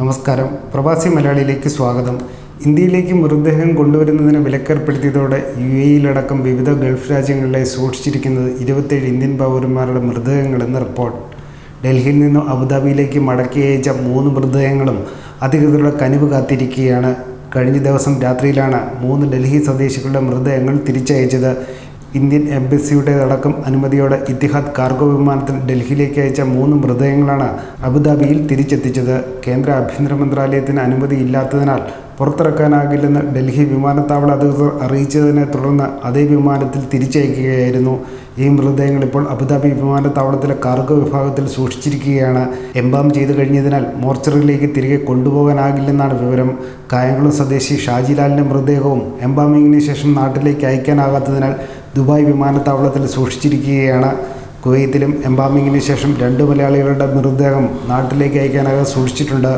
നമസ്കാരം. പ്രവാസി മലയാളിയിലേക്ക് സ്വാഗതം. ഇന്ത്യയിലേക്ക് മൃതദേഹം കൊണ്ടുവരുന്നതിന് വിലക്കേർപ്പെടുത്തിയതോടെ UAE-യിലടക്കം വിവിധ ഗൾഫ് രാജ്യങ്ങളിലായി സൂക്ഷിച്ചിരിക്കുന്നത് 27 ഇന്ത്യൻ പൗരന്മാരുടെ മൃതദേഹങ്ങളെന്ന് റിപ്പോർട്ട്. ഡൽഹിയിൽ നിന്നും അബുദാബിയിലേക്ക് മടക്കി അയച്ച 3 മൃതദേഹങ്ങളും അധികൃതരുടെ കനിവ് കാത്തിരിക്കുകയാണ്. കഴിഞ്ഞ ദിവസം രാത്രിയിലാണ് 3 ഡൽഹി സ്വദേശികളുടെ മൃതദേഹങ്ങൾ തിരിച്ചയച്ചത്. ഇന്ത്യൻ എംബസിയുടേതടക്കം അനുമതിയോടെ ഇത്തിഹാദ് കാർഗോ വിമാനത്തിൽ ഡൽഹിയിലേക്ക് അയച്ച 3 മൃതദേഹങ്ങളാണ് അബുദാബിയിൽ തിരിച്ചെത്തിച്ചത്. കേന്ദ്ര ആഭ്യന്തര മന്ത്രാലയത്തിന് അനുമതിയില്ലാത്തതിനാൽ പുറത്തിറക്കാനാകില്ലെന്ന് ഡൽഹി വിമാനത്താവള അധികൃതർ അറിയിച്ചതിനെ തുടർന്ന് അതേ വിമാനത്തിൽ തിരിച്ചയക്കുകയായിരുന്നു. ഈ മൃതദേഹങ്ങൾ ഇപ്പോൾ അബുദാബി വിമാനത്താവളത്തിലെ കാർഗോ വിഭാഗത്തിൽ സൂക്ഷിച്ചിരിക്കുകയാണ്. എംബാം ചെയ്തു കഴിഞ്ഞതിനാൽ മോർച്ചറിയിലേക്ക് തിരികെ കൊണ്ടുപോകാനാകില്ലെന്നാണ് വിവരം. കായംകുളം സ്വദേശി ഷാജിലാലിൻ്റെ മൃതദേഹവും എംബാമിങ്ങിന് ശേഷം നാട്ടിലേക്ക് അയക്കാനാകാത്തതിനാൽ ദുബായ് വിമാനത്താവളത്തിൽ സൂക്ഷിച്ചിരിക്കുകയാണ്. കുവൈത്തിലും എംബാമിങ്ങിന് ശേഷം 2 മലയാളികളുടെ മൃതദേഹം നാട്ടിലേക്ക് അയക്കാനാകാതെ സൂക്ഷിച്ചിട്ടുണ്ട്.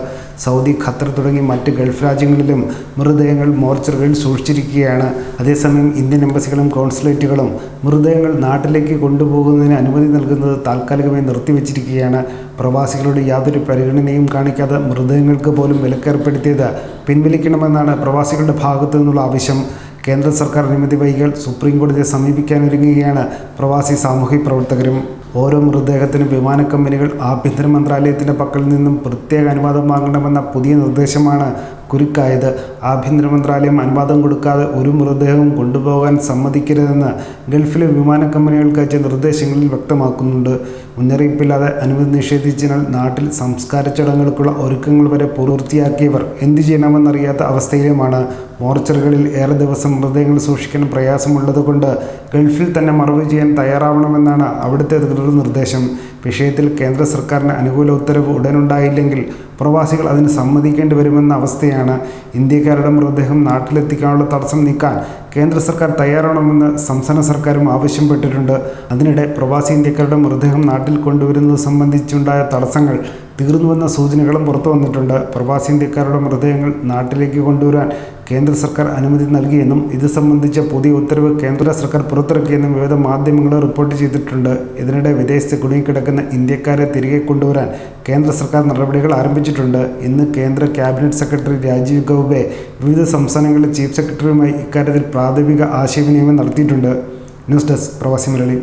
സൗദി, ഖത്തർ തുടങ്ങി മറ്റ് ഗൾഫ് രാജ്യങ്ങളിലും മൃതദേഹങ്ങൾ മോർച്ചറികളിൽ സൂക്ഷിച്ചിരിക്കുകയാണ്. അതേസമയം ഇന്ത്യൻ എംബസികളും കോൺസുലേറ്റുകളും മൃതദേഹങ്ങൾ നാട്ടിലേക്ക് കൊണ്ടുപോകുന്നതിന് അനുമതി നൽകുന്നത് താൽക്കാലികമായി നിർത്തിവെച്ചിരിക്കുകയാണ്. പ്രവാസികളോട് യാതൊരു പരിഗണനയും കാണിക്കാതെ മൃതദേഹങ്ങൾക്ക് പോലും വിലക്കേർപ്പെടുത്തിയത് പിൻവലിക്കണമെന്നാണ് പ്രവാസികളുടെ ഭാഗത്തു നിന്നുള്ള ആവശ്യം. കേന്ദ്ര സർക്കാർ അനുമതി വൈകിയാൽ സുപ്രീം കോടതിയെ സമീപിക്കാനൊരുങ്ങുകയാണ് പ്രവാസി സാമൂഹ്യ പ്രവർത്തകരും. ഓരോ മൃതദേഹത്തിനും വിമാന കമ്പനികൾ ആഭ്യന്തര മന്ത്രാലയത്തിൻ്റെ പക്കൽ നിന്നും പ്രത്യേക അനുവാദം വാങ്ങണമെന്ന പുതിയ നിർദ്ദേശമാണ് കുരുക്കായത്. ആഭ്യന്തര മന്ത്രാലയം അനുവാദം കൊടുക്കാതെ ഒരു മൃതദേഹവും കൊണ്ടുപോകാൻ സമ്മതിക്കരുതെന്ന് ഗൾഫിലെ വിമാന കമ്പനികൾക്ക് അയച്ച നിർദ്ദേശങ്ങളിൽ വ്യക്തമാക്കുന്നുണ്ട്. മുന്നറിയിപ്പില്ലാതെ അനുമതി നിഷേധിച്ചതിനാൽ നാട്ടിൽ സംസ്കാര ചടങ്ങുകൾക്കുള്ള ഒരുക്കങ്ങൾ വരെ പൂർത്തിയാക്കിയവർ എന്തു ചെയ്യണമെന്നറിയാത്ത അവസ്ഥയിലുമാണ്. മോർച്ചറികളിൽ ഏറെ ദിവസം മൃതദേഹങ്ങൾ സൂക്ഷിക്കാൻ പ്രയാസമുള്ളതുകൊണ്ട് ഗൾഫിൽ തന്നെ മറവ് ചെയ്യാൻ തയ്യാറാവണമെന്നാണ് അവിടുത്തെ അധികൃതരുടെ നിർദ്ദേശം. വിഷയത്തിൽ കേന്ദ്ര സർക്കാരിന് അനുകൂല ഉത്തരവ് ഉടനുണ്ടായില്ലെങ്കിൽ പ്രവാസികൾ അതിന് സമ്മതിക്കേണ്ടി വരുമെന്ന അവസ്ഥയാണ്. ഇന്ത്യക്കാരുടെ മൃതദേഹം നാട്ടിലെത്തിക്കാനുള്ള തടസ്സം നീക്കാൻ കേന്ദ്ര സർക്കാർ തയ്യാറാവണമെന്ന് സംസ്ഥാന സർക്കാരും ആവശ്യപ്പെട്ടിട്ടുണ്ട്. അതിനിടെ പ്രവാസി ഇന്ത്യക്കാരുടെ മൃതദേഹം നാട്ടിൽ കൊണ്ടുവരുന്നത് സംബന്ധിച്ചുണ്ടായ തടസ്സങ്ങൾ തീർന്നുവെന്ന സൂചനകളും പുറത്തു വന്നിട്ടുണ്ട്. പ്രവാസി ഇന്ത്യക്കാരുടെ മൃതദേഹങ്ങൾ നാട്ടിലേക്ക് കൊണ്ടുവരാൻ കേന്ദ്ര സർക്കാർ അനുമതി നൽകിയെന്നും ഇത് സംബന്ധിച്ച പുതിയ ഉത്തരവ് കേന്ദ്ര സർക്കാർ പുറത്തിറക്കിയെന്നും വിവിധ മാധ്യമങ്ങൾ റിപ്പോർട്ട് ചെയ്തിട്ടുണ്ട്. ഇതിനിടെ വിദേശത്ത് കുടുങ്ങിക്കിടക്കുന്ന ഇന്ത്യക്കാരെ തിരികെ കൊണ്ടുവരാൻ കേന്ദ്ര സർക്കാർ നടപടികൾ ആരംഭിച്ചിട്ടുണ്ട്. ഇന്ന് കേന്ദ്ര ക്യാബിനറ്റ് സെക്രട്ടറി രാജീവ് ഗൗബെ വിവിധ സംസ്ഥാനങ്ങളിലെ ചീഫ് സെക്രട്ടറിയുമായി ഇക്കാര്യത്തിൽ പ്രാഥമിക ആശയവിനിമയം നടത്തിയിട്ടുണ്ട്. ന്യൂസ് ഡെസ്ക് പ്രവാസി മലയാളി.